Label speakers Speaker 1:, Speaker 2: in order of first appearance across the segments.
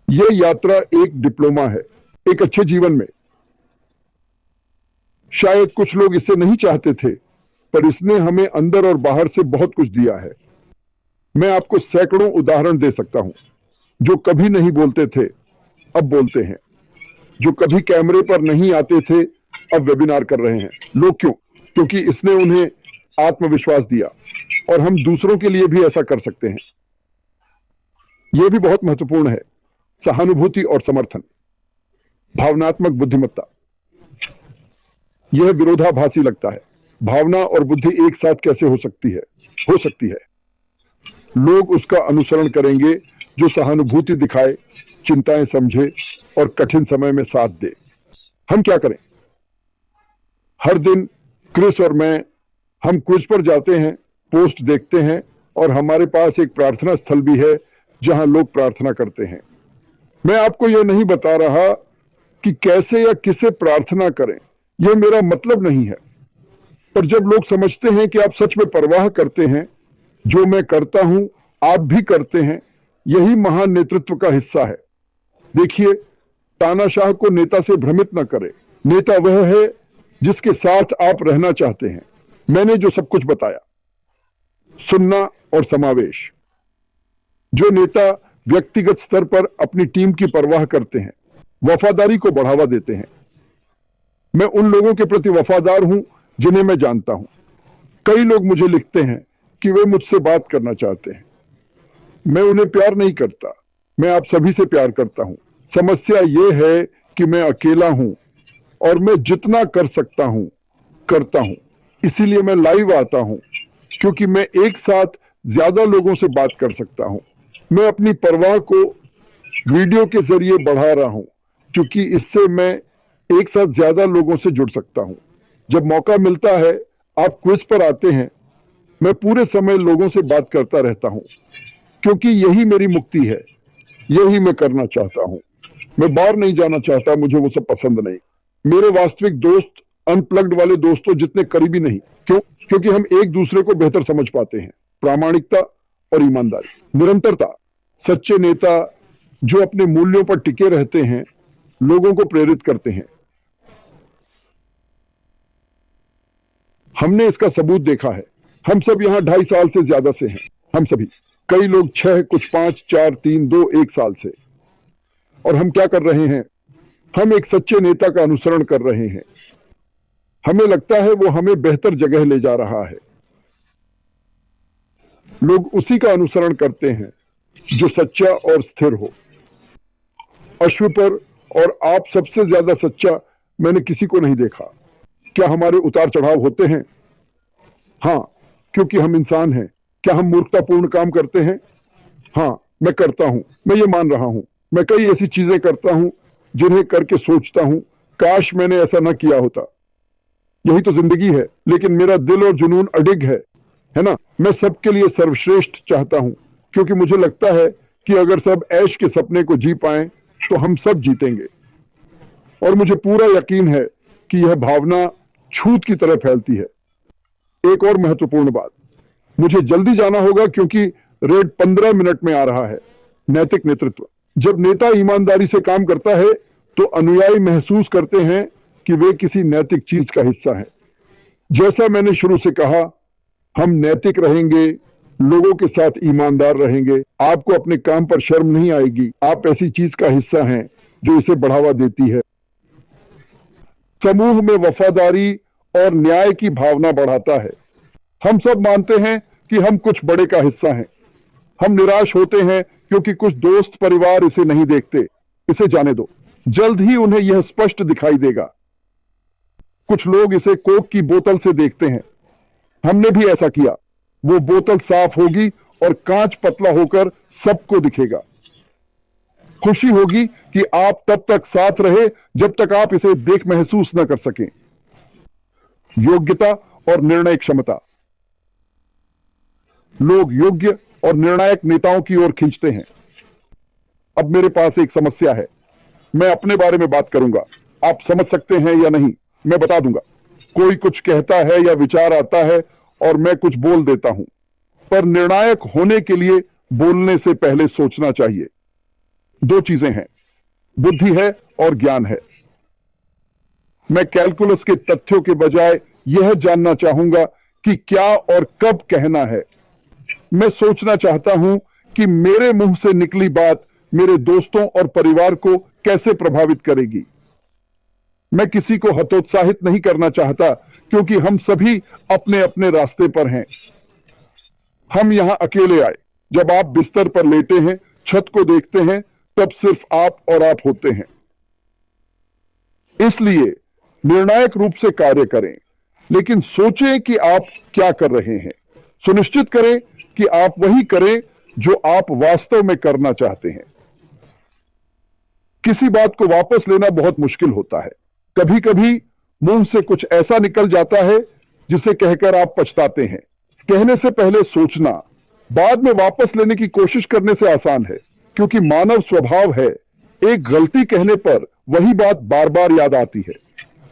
Speaker 1: ये यात्रा एक डिप्लोमा है एक अच्छे जीवन में। शायद कुछ लोग इसे नहीं चाहते थे, पर इसने हमें अंदर और बाहर से बहुत कुछ दिया है। मैं आपको सैकड़ों उदाहरण दे सकता हूं। जो कभी नहीं बोलते थे अब बोलते हैं, जो कभी कैमरे पर नहीं आते थे अब वेबिनार कर रहे हैं। लोग क्यों? क्योंकि इसने उन्हें आत्मविश्वास दिया, और हम दूसरों के लिए भी ऐसा कर सकते हैं। यह भी बहुत महत्वपूर्ण है, सहानुभूति और समर्थन, भावनात्मक बुद्धिमत्ता। यह विरोधाभासी लगता है। भावना और बुद्धि एक साथ कैसे हो सकती है? हो सकती है। लोग उसका अनुसरण करेंगे जो सहानुभूति दिखाए, चिंताएं समझे और कठिन समय में साथ दे। हम क्या करें? हर दिन क्रिस और मैं हम क्विज पर जाते हैं, पोस्ट देखते हैं, और हमारे पास एक प्रार्थना स्थल भी है जहां लोग प्रार्थना करते हैं। मैं आपको यह नहीं बता रहा कि कैसे या किसे प्रार्थना करें, यह मेरा मतलब नहीं है। पर जब लोग समझते हैं कि आप सच में परवाह करते हैं, जो मैं करता हूं आप भी करते हैं, यही महान नेतृत्व का हिस्सा है। देखिए, तानाशाह को नेता से भ्रमित न करें। नेता वह है जिसके साथ आप रहना चाहते हैं। मैंने जो सब कुछ बताया, सुनना और समावेश। जो नेता व्यक्तिगत स्तर पर अपनी टीम की परवाह करते हैं, वफादारी को बढ़ावा देते हैं। मैं उन लोगों के प्रति वफादार हूं जिन्हें मैं जानता हूं। कई लोग मुझे लिखते हैं कि वे मुझसे बात करना चाहते हैं। मैं उन्हें प्यार नहीं करता, मैं आप सभी से प्यार करता हूं। समस्या यह है कि मैं अकेला हूं और मैं जितना कर सकता हूं करता हूं। इसीलिए मैं लाइव आता हूं, क्योंकि मैं एक साथ ज्यादा लोगों से बात कर सकता हूं। मैं अपनी परवाह को वीडियो के जरिए बढ़ा रहा हूं, क्योंकि इससे मैं एक साथ ज्यादा लोगों से जुड़ सकता हूं। जब मौका मिलता है आप क्विज पर आते हैं, मैं पूरे समय लोगों से बात करता रहता हूं, क्योंकि यही मेरी मुक्ति है, यही मैं करना चाहता हूं। मैं बाहर नहीं जाना चाहता, मुझे वो सब पसंद नहीं। मेरे वास्तविक दोस्त अनप्लग्ड वाले दोस्तों जितने करीबी नहीं। क्यों? क्योंकि हम एक दूसरे को बेहतर समझ पाते हैं। प्रामाणिकता और ईमानदारी, निरंतरता। सच्चे नेता जो अपने मूल्यों पर टिके रहते हैं, लोगों को प्रेरित करते हैं। हमने इसका सबूत देखा है। हम सब यहां 2.5 साल से ज्यादा से हैं। हम सभी, कई लोग 6, कुछ 5, 4, 3, 2, 1 साल से। और हम क्या कर रहे हैं? हम एक सच्चे नेता का अनुसरण कर रहे हैं। हमें लगता है वो हमें बेहतर जगह ले जा रहा है। लोग उसी का अनुसरण करते हैं जो सच्चा और स्थिर हो। अश्व पर और आप सबसे ज्यादा सच्चा मैंने किसी को नहीं देखा। क्या हमारे उतार चढ़ाव होते हैं? हां, क्योंकि हम इंसान हैं। क्या हम मूर्खतापूर्ण काम करते हैं? हां, मैं करता हूं। मैं ये मान रहा हूं। मैं कई ऐसी चीजें करता हूं जिन्हें करके सोचता हूं, काश मैंने ऐसा न किया होता। यही तो जिंदगी है। लेकिन मेरा दिल और जुनून अडिग है ना? मैं सबके लिए सर्वश्रेष्ठ चाहता हूं, क्योंकि मुझे लगता है कि अगर सब ऐश के सपने को जी पाएं तो हम सब जीतेंगे। और मुझे पूरा यकीन है कि यह भावना छूत की तरह फैलती है। एक और महत्वपूर्ण बात, मुझे जल्दी जाना होगा क्योंकि रेड 15 मिनट में आ रहा है। नैतिक नेतृत्व। जब नेता ईमानदारी से काम करता है तो अनुयायी महसूस करते हैं कि वे किसी नैतिक चीज का हिस्सा है। जैसा मैंने शुरू से कहा, हम नैतिक रहेंगे, लोगों के साथ ईमानदार रहेंगे। आपको अपने काम पर शर्म नहीं आएगी। आप ऐसी चीज का हिस्सा हैं जो इसे बढ़ावा देती है। समूह में वफादारी और न्याय की भावना बढ़ाता है। हम सब मानते हैं कि हम कुछ बड़े का हिस्सा हैं। हम निराश होते हैं क्योंकि कुछ दोस्त परिवार इसे नहीं देखते। इसे जाने दो, जल्द ही उन्हें यह स्पष्ट दिखाई देगा। कुछ लोग इसे कोक की बोतल से देखते हैं। हमने भी ऐसा किया। वो बोतल साफ होगी और कांच पतला होकर सबको दिखेगा। खुशी होगी कि आप तब तक साथ रहे जब तक आप इसे देख महसूस न कर सकें। योग्यता और निर्णय क्षमता। लोग योग्य और निर्णायक नेताओं की ओर खींचते हैं। अब मेरे पास एक समस्या है। मैं अपने बारे में बात करूंगा। आप समझ सकते हैं या नहीं, मैं बता दूंगा। कोई कुछ कहता है या विचार आता है और मैं कुछ बोल देता हूं, पर निर्णायक होने के लिए बोलने से पहले सोचना चाहिए। दो चीजें हैं, बुद्धि है और ज्ञान है। मैं कैलकुलस के तथ्यों के बजाय यह जानना चाहूंगा कि क्या और कब कहना है। मैं सोचना चाहता हूं कि मेरे मुंह से निकली बात मेरे दोस्तों और परिवार को कैसे प्रभावित करेगी। मैं किसी को हतोत्साहित नहीं करना चाहता, क्योंकि हम सभी अपने अपने रास्ते पर हैं। हम यहां अकेले आए। जब आप बिस्तर पर लेटे हैं, छत को देखते हैं, तब सिर्फ आप और आप होते हैं। इसलिए निर्णायक रूप से कार्य करें, लेकिन सोचें कि आप क्या कर रहे हैं। सुनिश्चित करें कि आप वही करें जो आप वास्तव में करना चाहते हैं। किसी बात को वापस लेना बहुत मुश्किल होता है। कभी कभी मुंह से कुछ ऐसा निकल जाता है जिसे कहकर आप पछताते हैं। कहने से पहले सोचना, बाद में वापस लेने की कोशिश करने से आसान है, क्योंकि मानव स्वभाव है, एक गलती कहने पर वही बात बार बार याद आती है।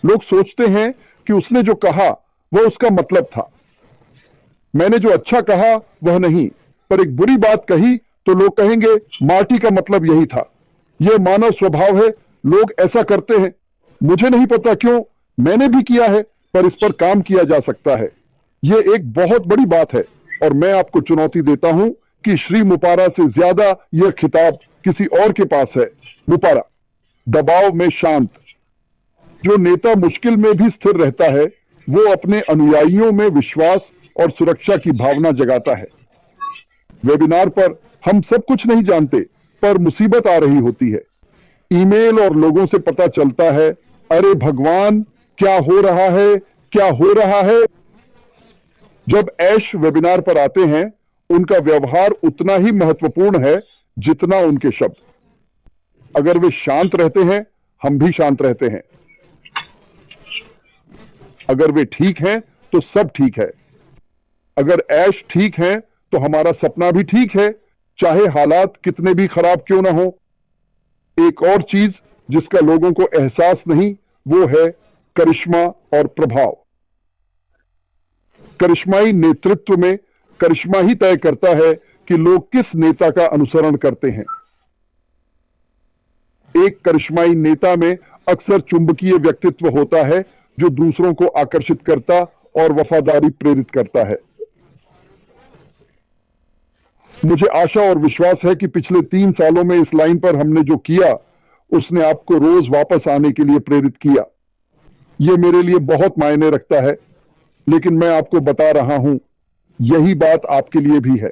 Speaker 1: लोग सोचते हैं कि उसने जो कहा वह उसका मतलब था। मैंने जो अच्छा कहा वह नहीं, पर एक बुरी बात कही तो लोग कहेंगे मार्टी का मतलब यही था। यह मानव स्वभाव है, लोग ऐसा करते हैं। मुझे नहीं पता क्यों, मैंने भी किया है, पर इस पर काम किया जा सकता है। यह एक बहुत बड़ी बात है, और मैं आपको चुनौती देता हूं कि श्री मुपारा से ज्यादा यह खिताब किसी और के पास है। मुपारा, दबाव में शांत। जो नेता मुश्किल में भी स्थिर रहता है, वो अपने अनुयायियों में विश्वास और सुरक्षा की भावना जगाता है। वेबिनार पर हम सब कुछ नहीं जानते, पर मुसीबत आ रही होती है। ईमेल और लोगों से पता चलता है, अरे भगवान, क्या हो रहा है, क्या हो रहा है। जब ऐश वेबिनार पर आते हैं, उनका व्यवहार उतना ही महत्वपूर्ण है जितना उनके शब्द। अगर वे शांत रहते हैं, हम भी शांत रहते हैं। अगर वे ठीक हैं तो सब ठीक है। अगर ऐश ठीक है तो हमारा सपना भी ठीक है, चाहे हालात कितने भी खराब क्यों ना हो। एक और चीज जिसका लोगों को एहसास नहीं, वो है करिश्मा और प्रभाव। करिश्माई नेतृत्व में करिश्मा ही तय करता है कि लोग किस नेता का अनुसरण करते हैं। एक करिश्माई नेता में अक्सर चुंबकीय व्यक्तित्व होता है, जो दूसरों को आकर्षित करता और वफादारी प्रेरित करता है। मुझे आशा और विश्वास है कि पिछले 3 सालों में इस लाइन पर हमने जो किया, उसने आपको रोज वापस आने के लिए प्रेरित किया। यह मेरे लिए बहुत मायने रखता है, लेकिन मैं आपको बता रहा हूं, यही बात आपके लिए भी है।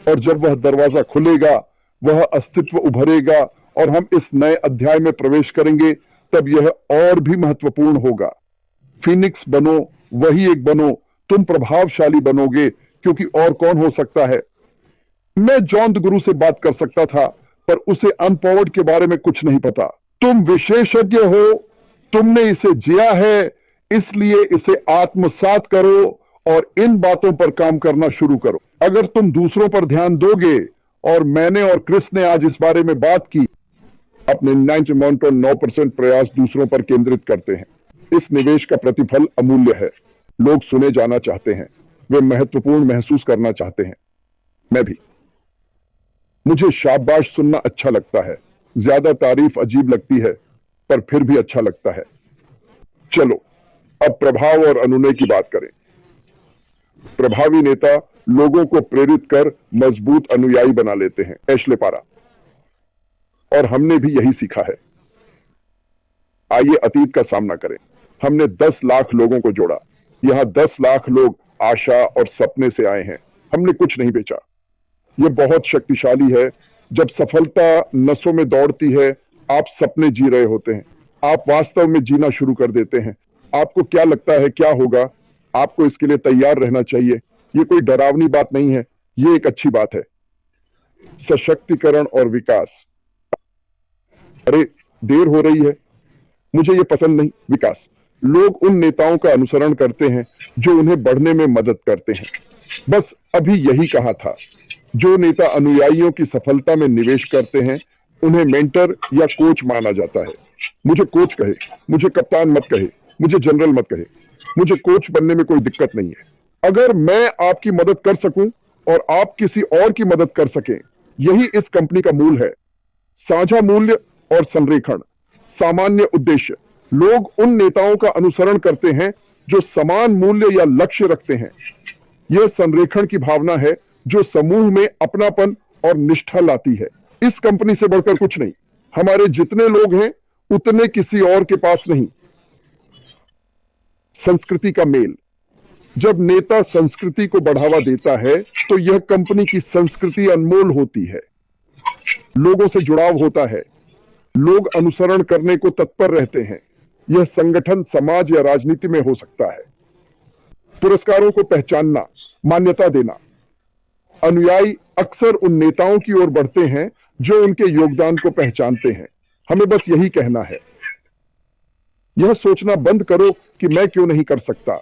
Speaker 1: और जब वह दरवाजा खुलेगा, वह अस्तित्व उभरेगा और हम इस नए अध्याय में प्रवेश करेंगे, तब यह और भी महत्वपूर्ण होगा। फीनिक्स बनो, वही एक बनो, तुम प्रभावशाली बनोगे, क्योंकि और कौन हो सकता है। मैं जॉन द गुरु से बात कर सकता था, पर उसे अनपावर्ड के बारे में कुछ नहीं पता। तुम विशेषज्ञ हो, तुमने इसे जिया है, इसलिए इसे आत्मसात करो और इन बातों पर काम करना शुरू करो। अगर तुम दूसरों पर ध्यान दोगे, और मैंने और क्रिस ने आज इस बारे में बात की, अपने 99.9% प्रयास दूसरों पर केंद्रित करते हैं। इस निवेश का प्रतिफल अमूल्य है। लोग सुने जाना चाहते हैं, वे महत्वपूर्ण महसूस करना चाहते हैं। मैं भी। मुझे शाबाश सुनना अच्छा लगता है। ज्यादा तारीफ अजीब लगती है, पर फिर भी अच्छा लगता है। चलो अब प्रभाव और अनुनय की बात करें। प्रभावी नेता लोगों को प्रेरित कर मजबूत अनुयायी बना लेते हैं। एशले पारा। और हमने भी यही सीखा है। आइए अतीत का सामना करें। हमने 10 लाख लोगों को जोड़ा। यहां 10 लाख लोग आशा और सपने से आए हैं। हमने कुछ नहीं बेचा। यह बहुत शक्तिशाली है। जब सफलता नसों में दौड़ती है, आप सपने जी रहे होते हैं। आप वास्तव में जीना शुरू कर देते हैं। आपको क्या लगता है क्या होगा? आपको इसके लिए तैयार रहना चाहिए। यह कोई डरावनी बात नहीं है, यह एक अच्छी बात है। सशक्तिकरण और विकास। अरे देर हो रही है, मुझे यह पसंद नहीं। विकास। लोग उन नेताओं का अनुसरण करते हैं जो उन्हें बढ़ने में मदद करते हैं। बस अभी यही कहा था। जो नेता अनुयायियों की सफलता में निवेश करते हैं, उन्हें मेंटर या कोच माना जाता है। मुझे कोच कहे, मुझे कप्तान मत कहे, मुझे जनरल मत कहे। मुझे कोच बनने में कोई दिक्कत नहीं है। अगर मैं आपकी मदद कर सकूं और आप किसी और की मदद कर सकें, यही इस कंपनी का मूल है। साझा मूल्य और संरेखण। सामान्य उद्देश्य, लोग उन नेताओं का अनुसरण करते हैं जो समान मूल्य या लक्ष्य रखते हैं। यह संरेखण की भावना है जो समूह में अपनापन और निष्ठा लाती है। इस कंपनी से बढ़कर कुछ नहीं, हमारे जितने लोग हैं उतने किसी और के पास नहीं। संस्कृति का मेल, जब नेता संस्कृति को बढ़ावा देता है तो यह कंपनी की संस्कृति अनमोल होती है। लोगों से जुड़ाव होता है, लोग अनुसरण करने को तत्पर रहते हैं। यह संगठन, समाज या राजनीति में हो सकता है। पुरस्कारों को पहचानना, मान्यता देना। अनुयायी अक्सर उन नेताओं की ओर बढ़ते हैं जो उनके योगदान को पहचानते हैं। हमें बस यही कहना है, यह सोचना बंद करो कि मैं क्यों नहीं कर सकता।